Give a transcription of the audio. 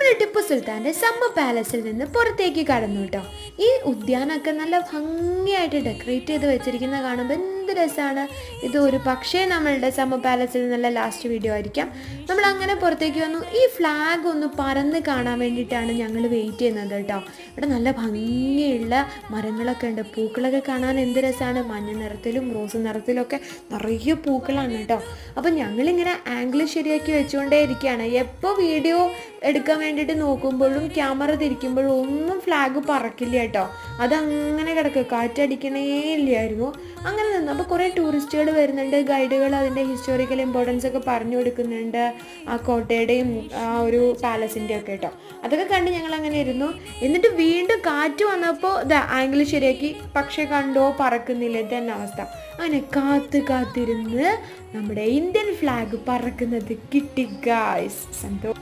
നമ്മുടെ ടിപ്പു സുൽത്താൻ്റെ സമ്മർ പാലസിൽ നിന്ന് പുറത്തേക്ക് കടന്നു കേട്ടോ. ഈ ഉദ്യാനമൊക്കെ നല്ല ഭംഗിയായിട്ട് ഡെക്കറേറ്റ് ചെയ്ത് വെച്ചിരിക്കുന്ന കാണുമ്പോൾ എന്ത് രസമാണ്. ഇത് ഒരു പക്ഷേ നമ്മളുടെ സമ്മർ പാലസിൽ നിന്നുള്ള ലാസ്റ്റ് വീഡിയോ ആയിരിക്കാം. നമ്മൾ അങ്ങനെ പുറത്തേക്ക് വന്നു. ഈ ഫ്ലാഗ് ഒന്ന് പറന്ന് കാണാൻ വേണ്ടിയിട്ടാണ് ഞങ്ങൾ വെയിറ്റ് ചെയ്യുന്നത് കേട്ടോ. ഇവിടെ നല്ല ഭംഗിയുള്ള മരങ്ങളൊക്കെ ഉണ്ട്. പൂക്കളൊക്കെ കാണാൻ എന്ത് രസമാണ്. മഞ്ഞ നിറത്തിലും റോസ് നിറത്തിലൊക്കെ നിറയെ പൂക്കളാണ് കേട്ടോ. അപ്പം ഞങ്ങളിങ്ങനെ ആംഗിൾ ശരിയാക്കി വെച്ചുകൊണ്ടേ ഇരിക്കുകയാണ്. എപ്പോൾ വീഡിയോ എടുക്കാൻ വേണ്ടിയിട്ട് നോക്കുമ്പോഴും ക്യാമറ തിരിക്കുമ്പോഴും ഒന്നും ഫ്ലാഗ് പറക്കില്ല കേട്ടോ. അതങ്ങനെ കിടക്കുക, കാറ്റടിക്കണേ ഇല്ലായിരുന്നു. അങ്ങനെ നിന്നു. അപ്പോൾ കുറേ ടൂറിസ്റ്റുകൾ വരുന്നുണ്ട്. ഗൈഡുകൾ അതിൻ്റെ ഹിസ്റ്റോറിക്കൽ ഇമ്പോർട്ടൻസ് ഒക്കെ പറഞ്ഞു കൊടുക്കുന്നുണ്ട്, ആ കോട്ടയുടെയും ആ ഒരു പാലസിൻ്റെ ഒക്കെ കേട്ടോ. അതൊക്കെ കണ്ട് ഞങ്ങൾ അങ്ങനെ ഇരുന്നു. എന്നിട്ട് വീണ്ടും കാറ്റ് വന്നപ്പോൾ ആംഗിൾ ശരിയാക്കി, പക്ഷെ കണ്ടോ പറക്കുന്നില്ല. ഇതന്നെ അവസ്ഥ. അങ്ങനെ കാത്തിരുന്ന് നമ്മുടെ ഇന്ത്യൻ ഫ്ലാഗ് പറക്കുന്നത് കിട്ടി ഗായ്സ്. സന്തോഷം.